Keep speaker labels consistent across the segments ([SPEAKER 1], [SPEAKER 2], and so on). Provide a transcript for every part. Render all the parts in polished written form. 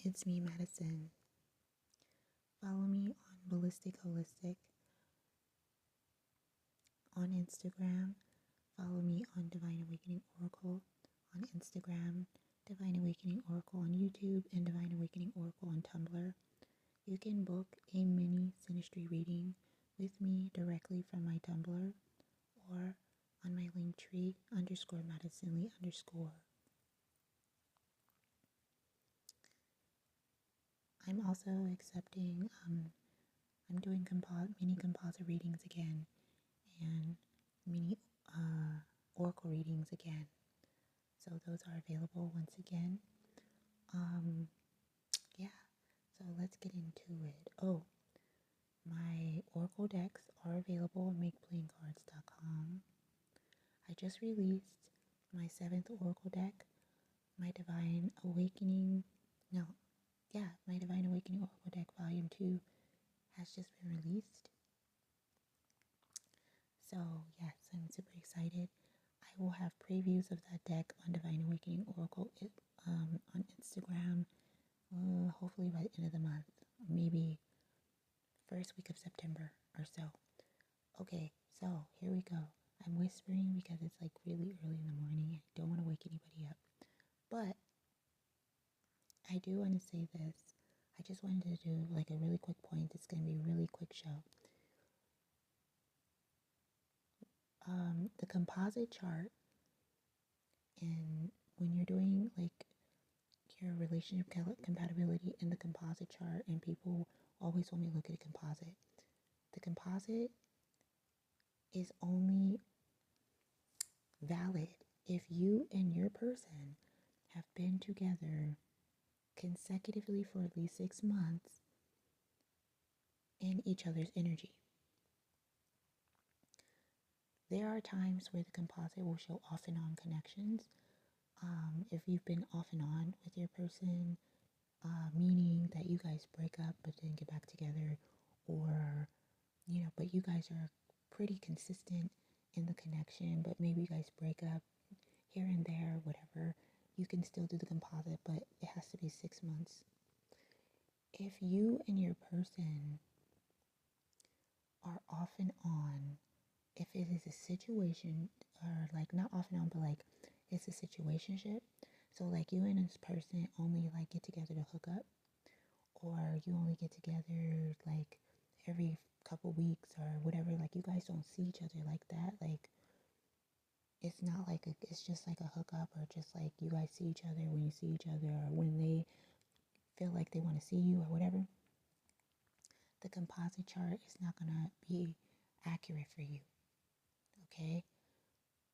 [SPEAKER 1] It's me, Madison. Follow me on ballisticholistic on Instagram. Follow me on Divine Awakening Oracle on Instagram, Divine Awakening Oracle on YouTube, and Divine Awakening Oracle on Tumblr. You can book a mini Synastry reading with me directly from my Tumblr or on my Linktree _Madisonly_. I'm also accepting, I'm doing mini composite readings again and mini oracle readings again. So those are available once again. Yeah, so let's get into it. Oh, my oracle decks are available at makeplayingcards.com. I just released my 7th oracle deck, my Divine Awakening Oracle deck Volume 2 has just been released. So yes, I'm super excited. I will have previews of that deck on Divine Awakening Oracle on Instagram, hopefully by the end of the month, maybe first week of September or so. Okay, so here we go. I'm whispering because it's like really early in the morning. I don't want to wake anybody up. But I do want to say this. I just wanted to do like a really quick point. It's going to be a really quick show. The composite chart, and when you're doing like your relationship compatibility in the composite chart, and people always want me to look at a composite. The composite is only valid if you and your person have been together consecutively for at least 6 months in each other's energy. There are times where the composite will show off and on connections. If you've been off and on with your person, meaning that you guys break up but then get back together, or but you guys are pretty consistent in the connection, but maybe you guys break up here and there, whatever, you can still do the composite, but it has to be 6 months. If you and your person are off and on, if it is a situation, or like not off and on, but like it's a situationship, so like you and this person only like get together to hook up, or you only get together like every couple weeks or whatever, like you guys don't see each other like that, like it's not like it's just like a hookup, or just like you guys see each other when you see each other, or when they feel like they want to see you or whatever, the composite chart is not going to be accurate for you. Okay?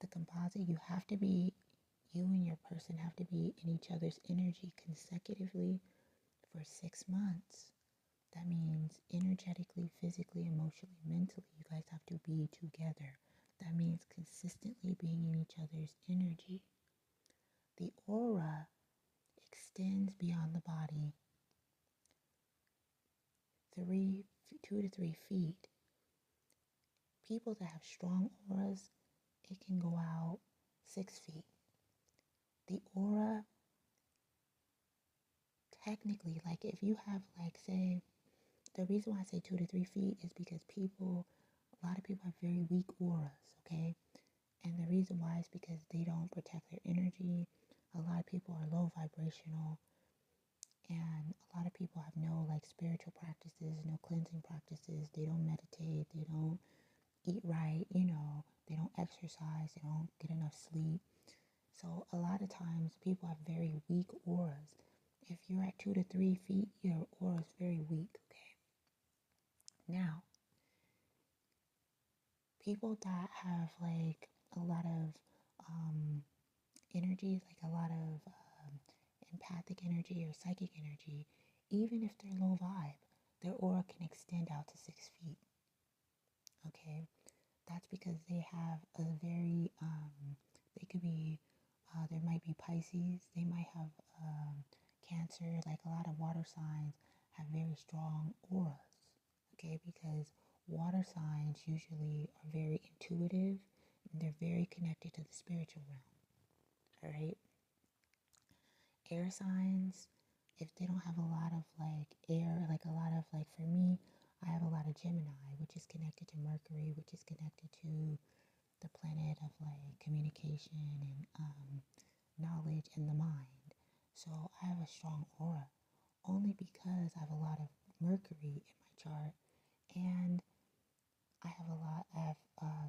[SPEAKER 1] The composite, you and your person have to be in each other's energy consecutively for 6 months. That means energetically, physically, emotionally, mentally, you guys have to be together. That means consistently being in each other's energy. The aura extends beyond the body 2 to 3 feet. People that have strong auras, it can go out 6 feet. The aura, technically, like if you have like, say, the reason why I say 2 to 3 feet is because a lot of people have very weak auras, okay? And the reason why is because they don't protect their energy. A lot of people are low vibrational, and a lot of people have no like spiritual practices, no cleansing practices. They don't meditate, they don't eat right, they don't exercise, they don't get enough sleep. So a lot of times people have very weak auras. If you're at 2 to 3 feet, your aura is very weak, okay? Now, people that have like a lot of energies, like a lot of empathic energy or psychic energy, even if they're low vibe, their aura can extend out to 6 feet. Okay, that's because they have a very, they could be, there might be Pisces, they might have Cancer, like a lot of water signs have very strong auras. Okay, because water signs usually are very intuitive and they're very connected to the spiritual realm. All right. Air signs, if they don't have a lot of like air, like a lot of like, for me, I have a lot of Gemini, which is connected to Mercury, which is connected to the planet of like communication and knowledge and the mind. So I have a strong aura only because I have a lot of Mercury in my chart, and I have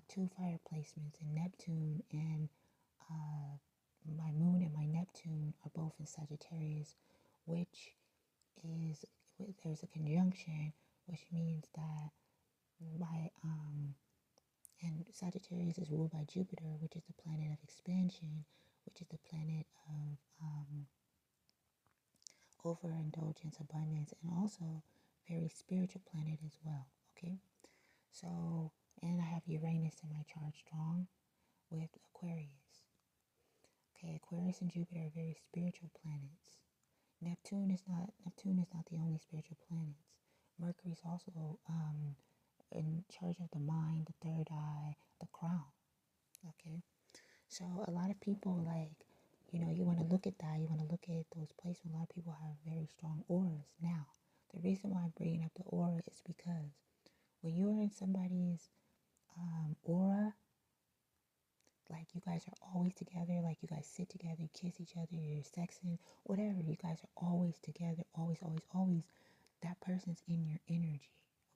[SPEAKER 1] two fire placements in Neptune, and uh, my moon and my Neptune are both in Sagittarius, which is, there's a conjunction, which means that my and Sagittarius is ruled by Jupiter, which is the planet of expansion, which is the planet of overindulgence, abundance, and also very spiritual planet as well. Okay, so, and I have Uranus in my chart strong with Aquarius. Okay, Aquarius and Jupiter are very spiritual planets. Neptune is not the only spiritual planets. Mercury is also in charge of the mind, the third eye, the crown. Okay, so a lot of people, like, you want to look at that. You want to look at those places. A lot of people have very strong auras. Now, the reason why I'm bringing up the aura is because when you're in somebody's aura, like you guys are always together, like you guys sit together, you kiss each other, you're sexing, whatever, you guys are always together, always, always, always. That person's in your energy,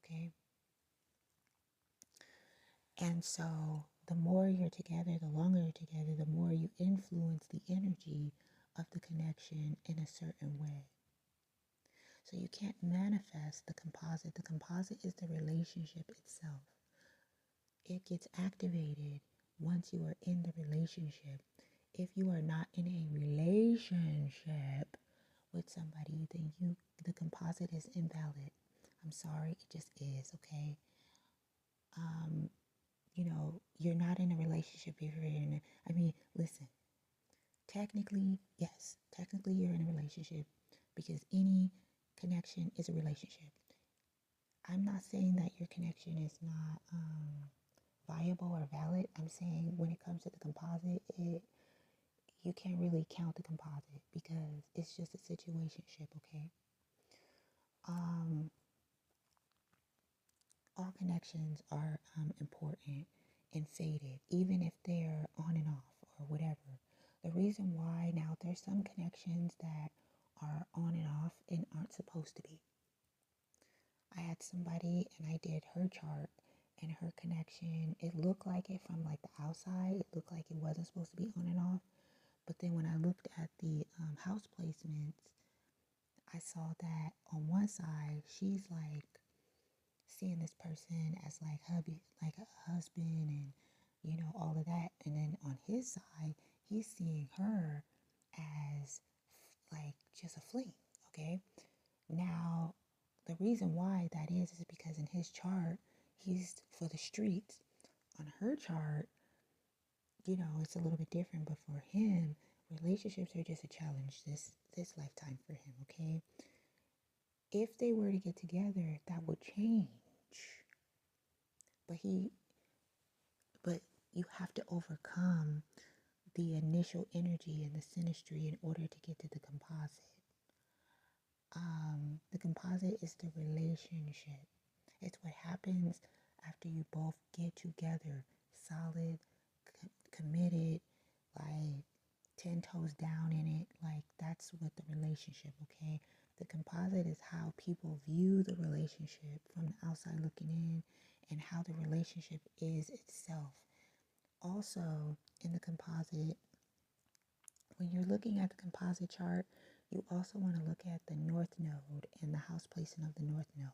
[SPEAKER 1] okay? And so the more you're together, the longer you're together, the more you influence the energy of the connection in a certain way. So you can't manifest the composite. The composite is the relationship itself. It gets activated once you are in the relationship. If you are not in a relationship with somebody, then the composite is invalid. I'm sorry, it just is, okay? You're not in a relationship if you're in a, I mean, listen, technically, yes, technically you're in a relationship because any connection is a relationship. I'm not saying that your connection is not viable or valid. I'm saying when it comes to the composite, you can't really count the composite because it's just a situationship, okay? All connections are important and faded, even if they're on and off or whatever. The reason why, now there's some connections that are on and off and aren't supposed to be. I had somebody and I did her chart, and her connection, it looked like it from like the outside, it looked like it wasn't supposed to be on and off. But then when I looked at the house placements, I saw that on one side, she's like seeing this person as like hubby, like a husband, and all of that. And then on his side, he's seeing her as like just a fling. Okay. Now, the reason why that is because in his chart, he's for the streets. On her chart, it's a little bit different, but for him, relationships are just a challenge this lifetime for him, okay? If they were to get together, that would change. But you have to overcome the initial energy and the synastry in order to get to the composite. The composite is the relationship. It's what happens after you both get together, solid, committed, like 10 toes down in it. Like, that's what the relationship, okay? The composite is how people view the relationship from the outside looking in, and how the relationship is itself. Also, in the composite, when you're looking at the composite chart, you also want to look at the north node and the house placement of the north node.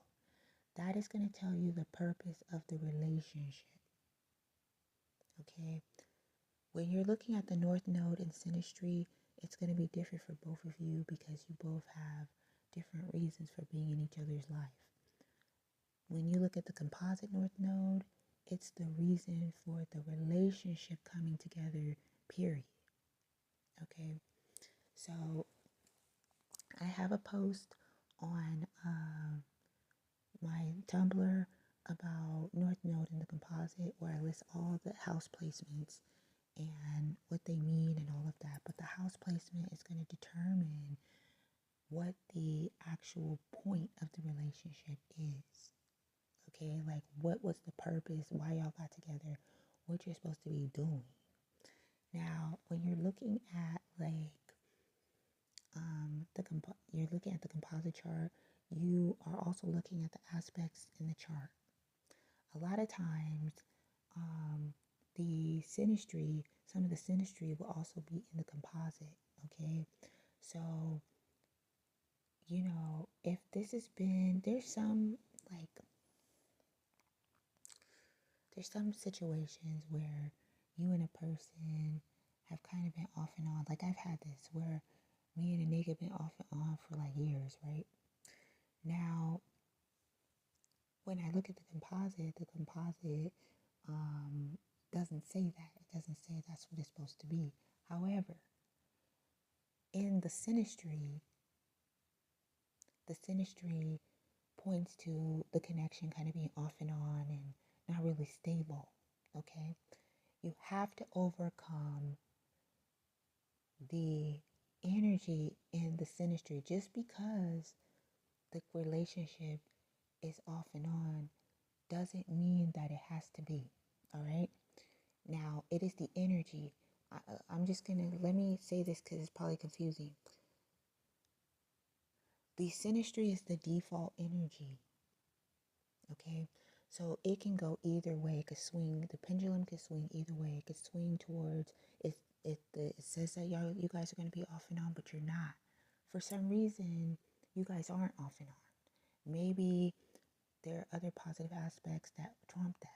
[SPEAKER 1] That is going to tell you the purpose of the relationship. Okay? When you're looking at the north node in synastry, it's going to be different for both of you because you both have different reasons for being in each other's life. When you look at the composite north node, it's the reason for the relationship coming together, period. Okay? So I have a post on my Tumblr about North Node and the composite, where I list all the house placements and what they mean and all of that. But the house placement is going to determine what the actual point of the relationship is. Okay, like what was the purpose, why y'all got together, what you're supposed to be doing. Now, when you're looking at like you're looking at the composite chart, you are also looking at the aspects in the chart. A lot of times, the synastry, some of the synastry will also be in the composite. Okay, so if this has been, there's some situations where you and a person have kind of been off and on. Like I've had this where me and a nigga been off and on for like years, right? Now, when I look at the composite doesn't say that. It doesn't say that's what it's supposed to be. However, in the synastry points to the connection kind of being off and on and not really stable. Okay? You have to overcome the energy in the synastry. Just because the relationship is off and on doesn't mean that it has to be. All right? Now, it is the energy. I'm just going to, let me say this because it's probably confusing. The synastry is the default energy. Okay? So it can go either way. It could swing. The pendulum could swing either way. It could swing towards, it says that you guys are going to be off and on, but you're not. For some reason, you guys aren't off and on. Maybe there are other positive aspects that trump that.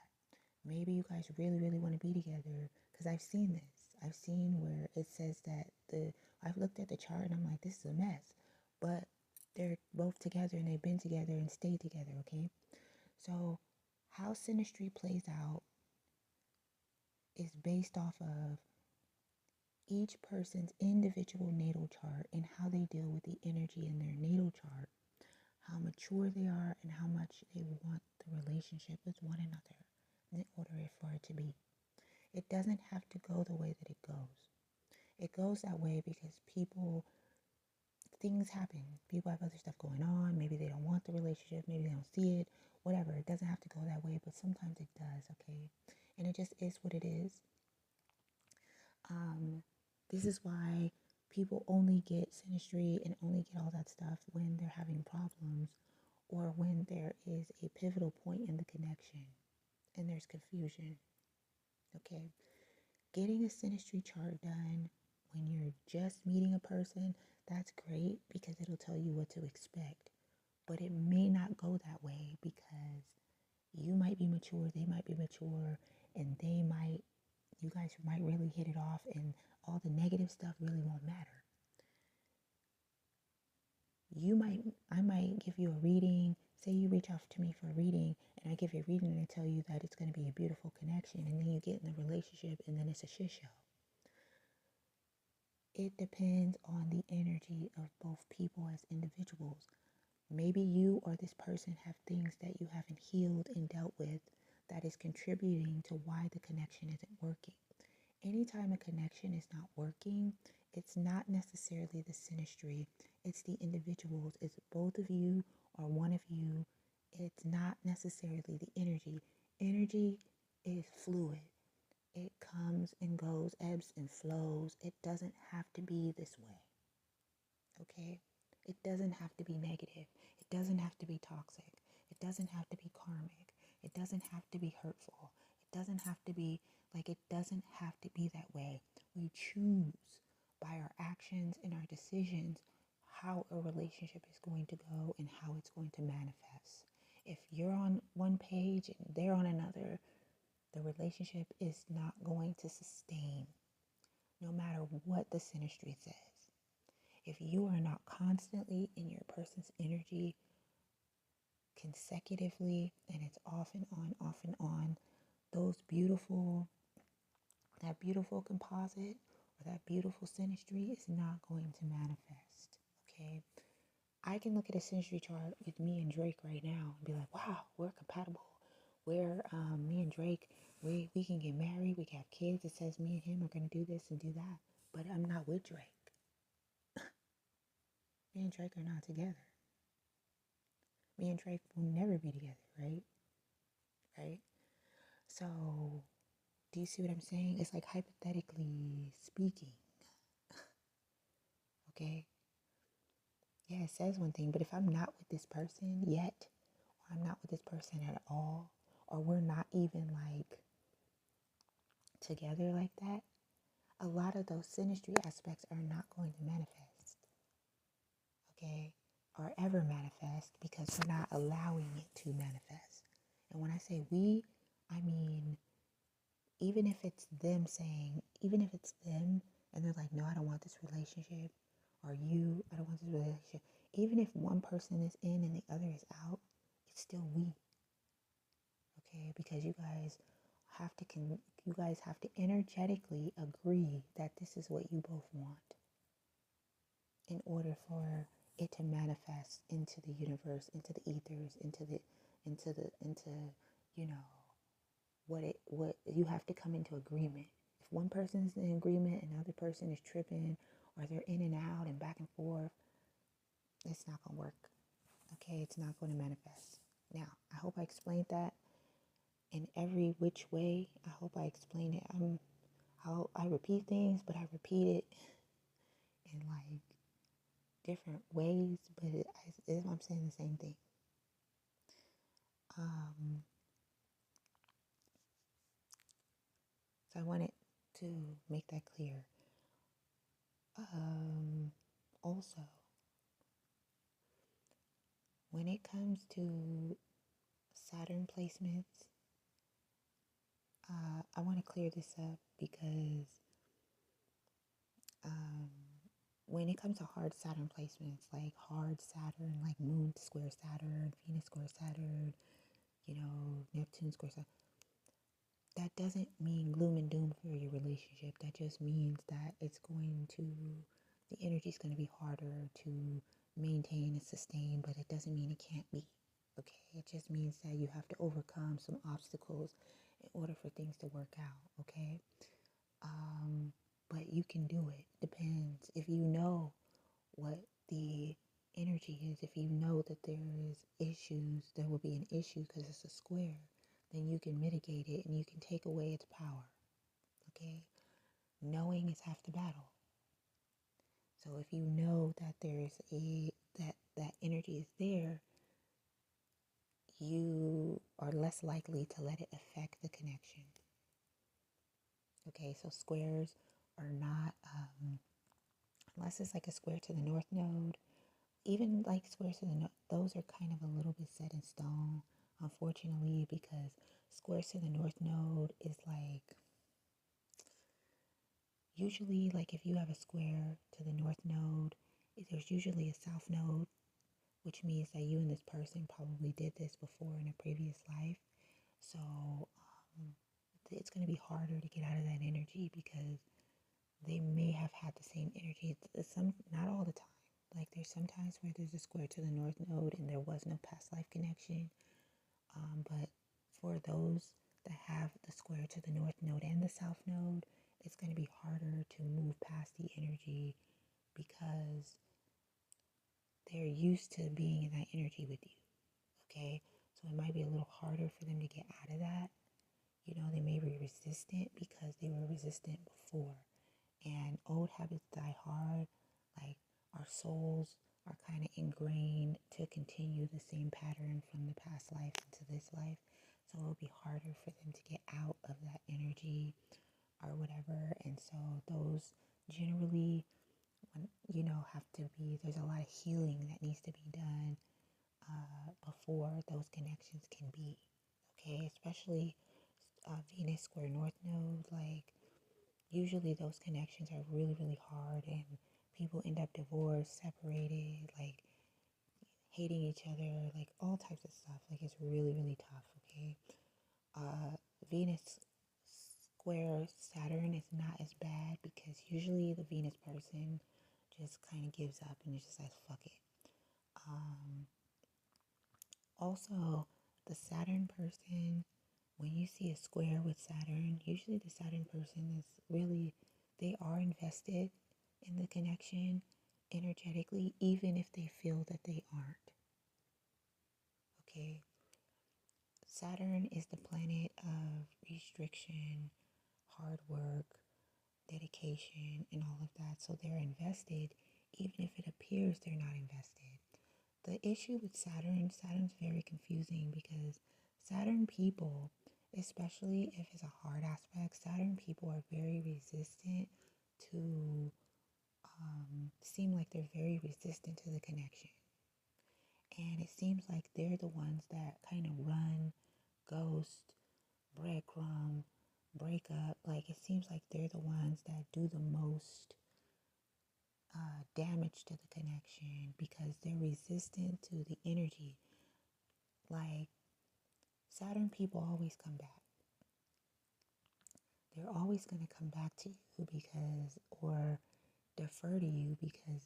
[SPEAKER 1] Maybe you guys really, really want to be together, because I've seen this. I've seen where it says that I've looked at the chart and I'm like, this is a mess. But they're both together and they've been together and stayed together, okay? So how synastry plays out is based off of each person's individual natal chart and how they deal with the energy in their natal chart, how mature they are, and how much they want the relationship with one another in order for it to be. It doesn't have to go the way that it goes. It goes that way because things happen. People have other stuff going on. Maybe they don't want the relationship. Maybe they don't see it. Whatever. It doesn't have to go that way, but sometimes it does, okay? And it just is what it is. This is why people only get synastry and only get all that stuff when they're having problems or when there is a pivotal point in the connection and there's confusion, okay? Getting a synastry chart done when you're just meeting a person, that's great because it'll tell you what to expect. But it may not go that way because you might be mature, they might be mature, and you guys might really hit it off, and all the negative stuff really won't matter. I might give you a reading. Say you reach out to me for a reading, and I give you a reading and I tell you that it's going to be a beautiful connection, and then you get in a relationship and then it's a shit show. It depends on the energy of both people as individuals. Maybe you or this person have things that you haven't healed and dealt with that is contributing to why the connection isn't working. Anytime a connection is not working, it's not necessarily the synastry, it's the individuals. It's both of you or one of you. It's not necessarily the energy. Energy is fluid. It comes and goes, ebbs and flows. It doesn't have to be this way. Okay? It doesn't have to be negative. It doesn't have to be toxic. It doesn't have to be karmic. It doesn't have to be hurtful. It doesn't have to be it doesn't have to be that way. We choose by our actions and our decisions how a relationship is going to go and how it's going to manifest. If you're on one page and they're on another, the relationship is not going to sustain no matter what the synastry says. If you are not constantly in your person's energy consecutively and it's off and on, that beautiful composite or that beautiful synastry is not going to manifest, okay? I can look at a synastry chart with me and Drake right now and be like, wow, we're compatible. Me and Drake, we can get married, we can have kids. It says me and him are going to do this and do that. But I'm not with Drake. me and Drake are not together. Me and Drake will never be together, right? Right? So, do you see what I'm saying? It's like hypothetically speaking, okay? Yeah, it says one thing, but if I'm not with this person yet, or I'm not with this person at all, or we're not even like together like that, a lot of those synastry aspects are not going to manifest, okay? Or ever manifest because we're not allowing it to manifest. And when I say we, I mean, even if it's them saying, even if it's them and they're like, no, I don't want this relationship, or you, I don't want this relationship, even if one person is in and the other is out, it's still we, okay? Because you guys have to energetically agree that this is what you both want in order for it to manifest into the universe, into the ethers, into you know what you have to come into agreement. If one person's in agreement and the other person is tripping, or they're in and out and back and forth, it's not gonna work. Okay, it's not going to manifest. Now, I hope I explained that in every which way. I hope I explained it. I repeat things, but I repeat it in like different ways, but I'm saying the same thing. So I wanted to make that clear. Also, when it comes to Saturn placements, I want to clear this up because when it comes to hard Saturn placements, like hard Saturn, like Moon square Saturn, Venus square Saturn, Neptune square Saturn, that doesn't mean gloom and doom for your relationship. That just means that the energy is going to be harder to maintain and sustain, but it doesn't mean it can't be. Okay, it just means that you have to overcome some obstacles in order for things to work out. Okay, but you can do it. Depends if you know what the energy is. If you know that there will be an issue because it's a square, then you can mitigate it and you can take away its power. Okay, knowing is half the battle. So if you know that that energy is there, you are less likely to let it affect the connection. Okay, so squares are not, unless it's like a square to the north node, even like squares to the north, those are kind of a little bit set in stone, unfortunately, because squares to the north node is like, usually like if you have a square to the north node, there's usually a south node, which means that you and this person probably did this before in a previous life. So it's going to be harder to get out of that energy because they may have had the same energy. Not all the time. Like there's sometimes where there's a square to the north node and there was no past life connection. But for those that have the square to the north node and the south node, it's going to be harder to move past the energy because they're used to being in that energy with you. Okay, so it might be a little harder for them to get out of that. They may be resistant because they were resistant before. And old habits die hard. Like our souls are kind of ingrained to continue the same pattern from the past life into this life. So it'll be harder for them to get out of that energy or whatever. And so those generally, have to be, there's a lot of healing that needs to be done before those connections can be. Okay, especially Venus square north node, like usually those connections are really, really hard and people end up divorced, separated, like hating each other, like all types of stuff. Like it's really, really tough, okay? Venus square Saturn is not as bad because usually the Venus person just kind of gives up and is just like, fuck it. Also, the Saturn person, when you see a square with Saturn, usually the Saturn person is really, they are invested in the connection. energetically, even if they feel that they aren't. Okay? Saturn is the planet of restriction, hard work, dedication, and all of that. So they're invested, even if it appears they're not invested. The issue with Saturn's very confusing because Saturn people, especially if it's a hard aspect, Saturn people are very resistant to, seem like they're very resistant to the connection. And it seems like they're the ones that kind of run, ghost, breadcrumb, break up. Like it seems like they're the ones that do the most damage to the connection because they're resistant to the energy. Like Saturn people always come back. They're always going to come back to you because, or defer to you because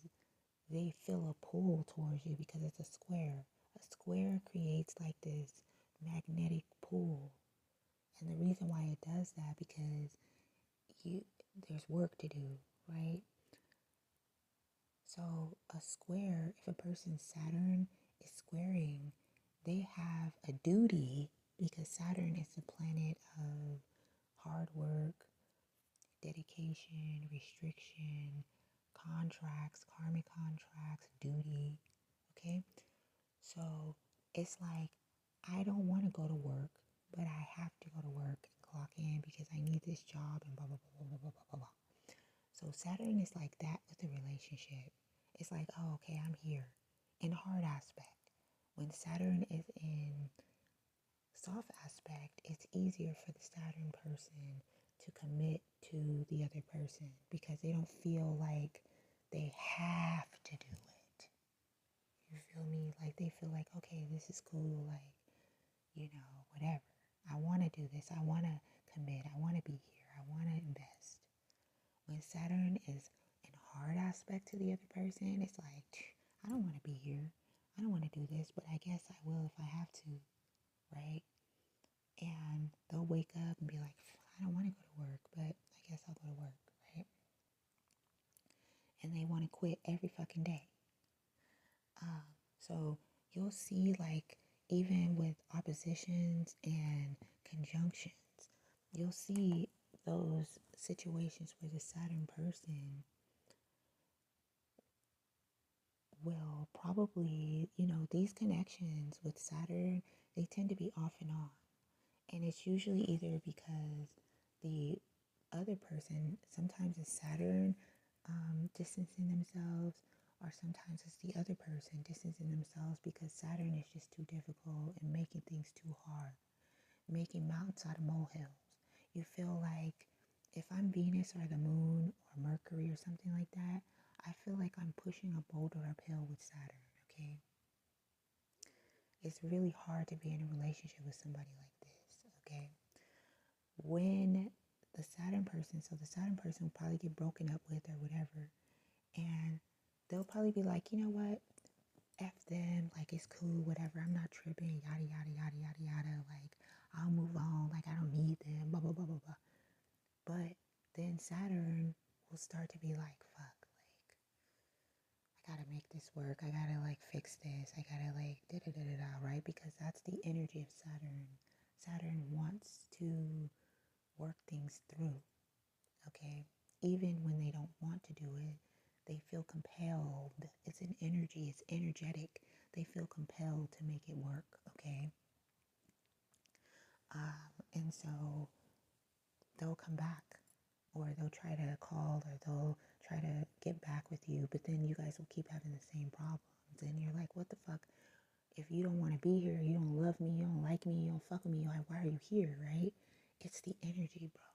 [SPEAKER 1] they feel a pull towards you because it's a square. A square creates like this magnetic pull. And the reason why it does that because there's work to do, right? So a square, if a person's Saturn is squaring, they have a duty because Saturn is the planet of hard work, dedication, restriction, contracts, karmic contracts, duty. Okay? So it's like, I don't want to go to work, but I have to go to work and clock in because I need this job and blah, blah, blah, blah, blah, blah, blah, blah. So Saturn is like that with the relationship. It's like, oh, okay, I'm here. In hard aspect. When Saturn is in soft aspect, it's easier for the Saturn person to commit to the other person because they don't feel like they have to do it. You feel me? Like they feel like, okay, this is cool, like, whatever. I want to do this. I want to commit. I want to be here. I want to invest. When Saturn is in hard aspect to the other person, it's like, I don't want to be here. I don't want to do this, but I guess I will if I have to, right? And they'll wake up and be like, I don't want to go to work, but I guess I'll go to work, right? And they want to quit every fucking day. So you'll see, like, even with oppositions and conjunctions, you'll see those situations where the Saturn person will probably, these connections with Saturn, they tend to be off and on. And it's usually either because the other person, sometimes it's Saturn distancing themselves, or sometimes it's the other person distancing themselves because Saturn is just too difficult and making things too hard, making mountains out of molehills. You feel like if I'm Venus or the moon or Mercury or something like that, I feel like I'm pushing a boulder uphill with Saturn, okay? It's really hard to be in a relationship with somebody like this, okay? When the Saturn person, so the Saturn person will probably get broken up with or whatever, and they'll probably be like, you know what, F them, like it's cool, whatever, I'm not tripping, yada, yada, yada, yada, yada, like I'll move on, like I don't need them, blah, blah, blah, blah, blah. But then Saturn will start to be like, fuck, like, I gotta make this work, I gotta like fix this, I gotta like da-da-da-da-da, right? Because that's the energy of Saturn. Saturn wants to work things through, okay? Even when they don't want to do it, they feel compelled. It's an energy, it's energetic. They feel compelled to make it work, okay? And so they'll come back, or they'll try to call, or they'll try to get back with you, but then you guys will keep having the same problems. And you're like, what the fuck? If you don't want to be here, you don't love me, you don't like me, you don't fuck with me, why are you here, right? It's the energy, bro.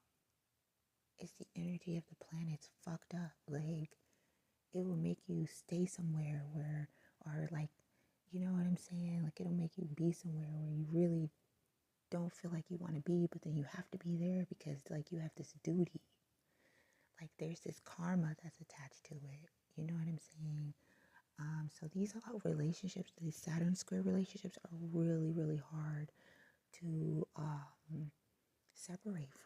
[SPEAKER 1] It's the energy of the planet's fucked up. Like, it will make you stay somewhere where, or like, you know what I'm saying? Like, it'll make you be somewhere where you really don't feel like you want to be, but then you have to be there because, like, you have this duty. Like, there's this karma that's attached to it. You know what I'm saying? So these relationships, these Saturn square relationships, are really, really hard to separate from.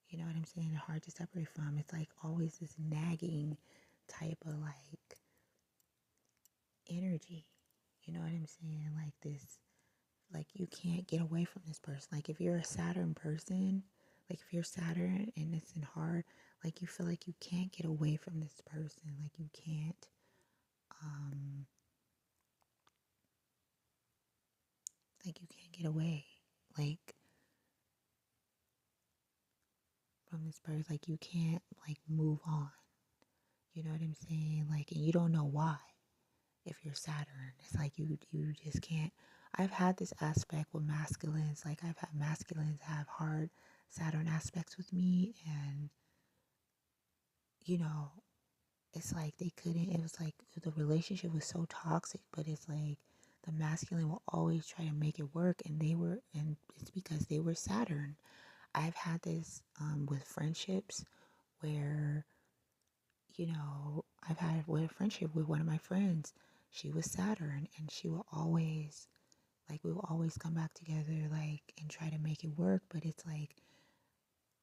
[SPEAKER 1] You know what I'm saying? Hard to separate from. It's like always this nagging type of like energy. You know what I'm saying? Like this, like you can't get away from this person. Like if you're a Saturn person, like if you're Saturn and it's in hard, like you feel like you can't get away from this person. Like you can't, um, like you can't get away, like from this person. Like you can't like move on. You know what I'm saying? Like, and you don't know why. If you're Saturn, it's like you just can't. I've had this aspect with masculines. Like I've had masculines have hard Saturn aspects with me, and you know, it's like they couldn't. It was like the relationship was so toxic, but it's like the masculine will always try to make it work, and it's because they were Saturn. I've had this with friendships where, you know, I've had with a friendship with one of my friends. She was Saturn, and she will always, like, we will always come back together, like, and try to make it work. But it's like,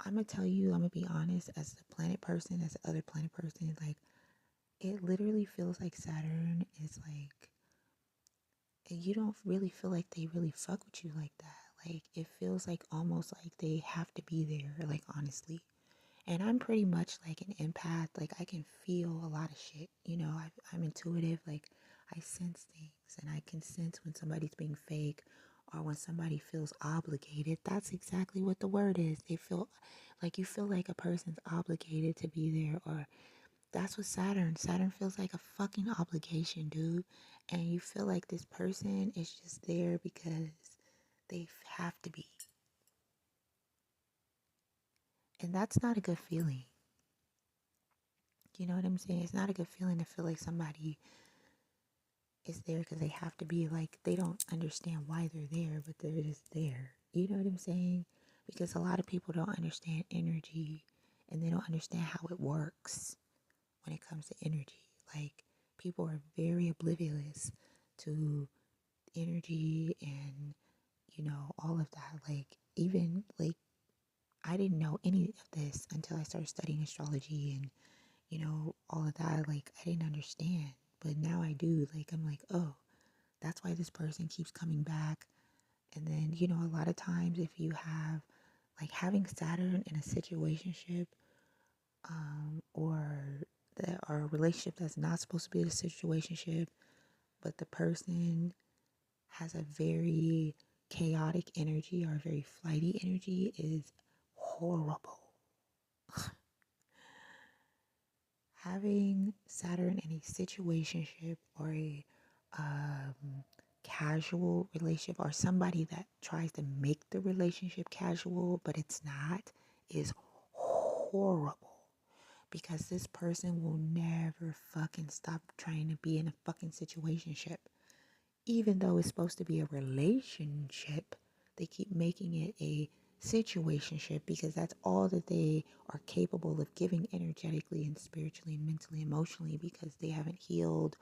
[SPEAKER 1] I'm gonna tell you, I'm gonna be honest, as a planet person, as the other planet person, like, it literally feels like Saturn is like, you don't really feel like they really fuck with you like that. Like, it feels like almost like they have to be there, like, honestly. And I'm pretty much like an empath. Like I can feel a lot of shit. You know, I'm intuitive. Like I sense things, and I can sense when somebody's being fake or when somebody feels obligated. That's exactly what the word is. They feel like, you feel like a person's obligated to be there, or that's what Saturn feels like a fucking obligation, dude. And you feel like this person is just there because they have to be. And that's not a good feeling. You know what I'm saying? It's not a good feeling to feel like somebody is there because they have to be. Like they don't understand why they're there, but they're just there. You know what I'm saying? Because a lot of people don't understand energy, and they don't understand how it works when it comes to energy. Like people are very oblivious to energy and, you know, all of that. Like even like I didn't know any of this until I started studying astrology and, you know, all of that. Like I didn't understand, but now I do. Like I'm like, oh, that's why this person keeps coming back. And then, you know, a lot of times if you have like having Saturn in a situationship, or a relationship that's not supposed to be a situationship, but the person has a very chaotic energy or a very flighty energy, is horrible. Having Saturn in a situationship or a casual relationship, or somebody that tries to make the relationship casual but it's not, is horrible, because this person will never fucking stop trying to be in a fucking situationship. Even though it's supposed to be a relationship, they keep making it a situationship because that's all that they are capable of giving energetically and spiritually and mentally, emotionally, because they haven't healed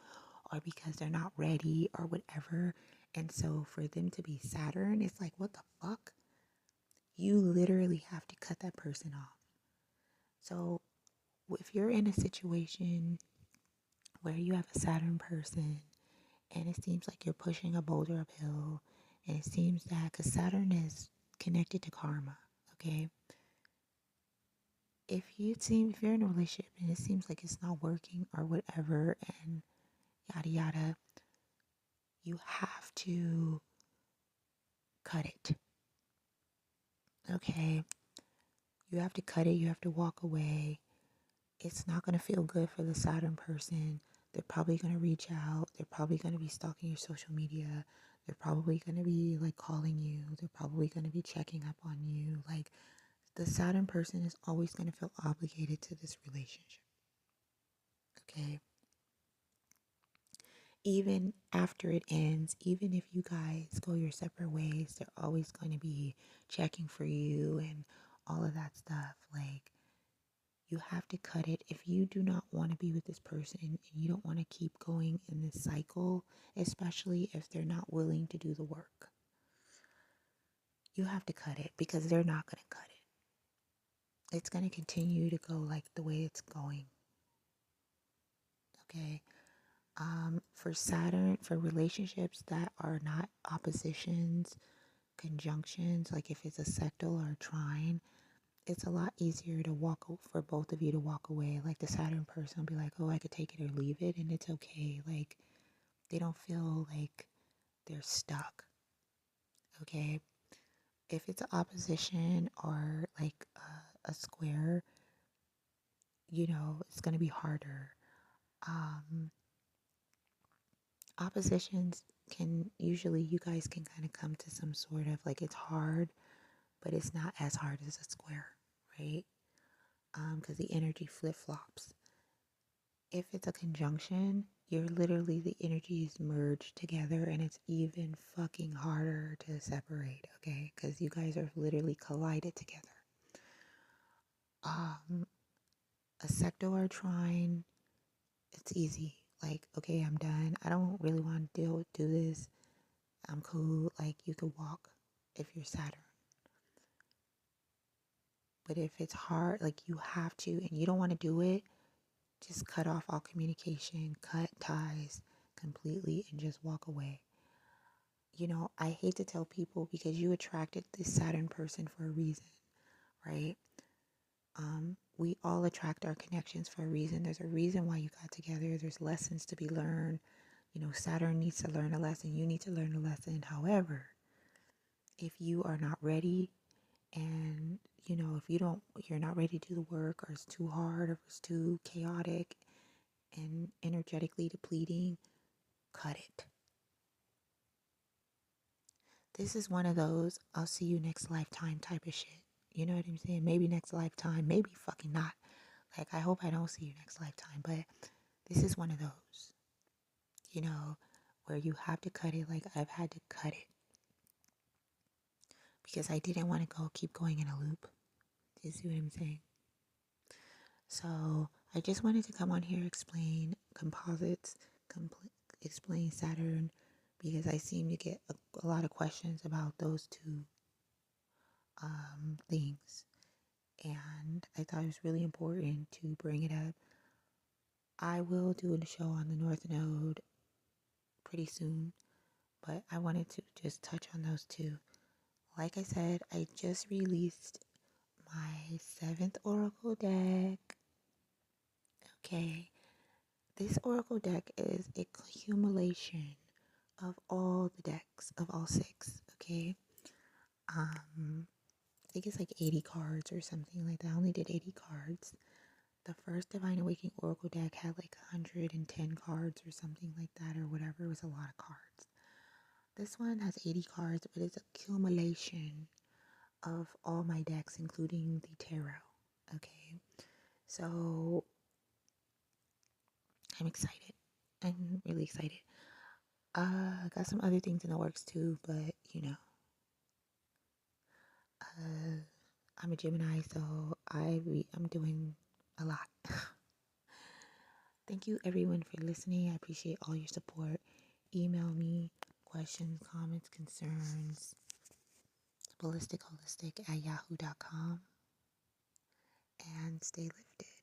[SPEAKER 1] or because they're not ready or whatever. And so for them to be Saturn, it's like, what the fuck? You literally have to cut that person off. So if you're in a situation where you have a Saturn person and it seems like you're pushing a boulder uphill, and it seems that because Saturn is connected to karma, okay? If you're in a relationship and it seems like it's not working or whatever, and yada yada, you have to cut it, okay? You have to cut it. You have to walk away. It's not going to feel good for the Saturn person. They're probably going to reach out. They're probably going to be stalking your social media. They're probably going to be like calling you. They're probably going to be checking up on you. Like the Saturn person is always going to feel obligated to this relationship. Okay. Even after it ends, even if you guys go your separate ways, they're always going to be checking for you and all of that stuff. Like, you have to cut it. If you do not want to be with this person and you don't want to keep going in this cycle, especially if they're not willing to do the work, you have to cut it because they're not going to cut it. It's going to continue to go like the way it's going. Okay. For Saturn, for relationships that are not oppositions, conjunctions, like if it's a sectal or a trine, it's a lot easier to for both of you to walk away. Like the Saturn person will be like, oh, I could take it or leave it, and it's okay. Like they don't feel like they're stuck. Okay. If it's an opposition or like a square, it's going to be harder. Um, Oppositions can usually, you guys can kind of come to some sort of like it's hard, but it's not as hard as a square, right? Because the energy flip flops. If it's a conjunction, you're literally the energies merged together and it's even fucking harder to separate, okay? Because you guys are literally collided together. A sector or trine, it's easy. Like, okay, I'm done. I don't really want to do this. I'm cool. Like, you could walk if you're Saturn. But if it's hard, like you have to, and you don't want to do it, just cut off all communication, cut ties completely, and just walk away. I hate to tell people because you attracted this Saturn person for a reason, right? We all attract our connections for a reason. There's a reason why you got together. There's lessons to be learned. Saturn needs to learn a lesson. You need to learn a lesson. However, if you are not ready and, if you're not ready to do the work or it's too hard or it's too chaotic and energetically depleting, cut it. This is one of those I'll see you next lifetime type of shit. You know what I'm saying? Maybe next lifetime, maybe fucking not. Like, I hope I don't see you next lifetime, but this is one of those, where you have to cut it like I've had to cut it. Because I didn't want to keep going in a loop. Do you see what I'm saying? So I just wanted to come on here, explain composites, explain Saturn, because I seem to get a lot of questions about those two things. And I thought it was really important to bring it up. I will do a show on the North Node pretty soon, but I wanted to just touch on those two. Like I said, I just released my 7th Oracle deck. Okay, this Oracle deck is a accumulation of all the decks, of all 6, okay? I think it's like 80 cards or something like that. I only did 80 cards. The first Divine Awakening Oracle deck had like 110 cards or something like that or whatever. It was a lot of cards. This one has 80 cards, but it's accumulation of all my decks, including the tarot, okay? So I'm excited. I'm really excited. I got some other things in the works too, but I'm a Gemini, so I'm doing a lot. Thank you everyone for listening. I appreciate all your support. Email me questions, comments, concerns, ballisticholistic@yahoo.com, and stay lifted.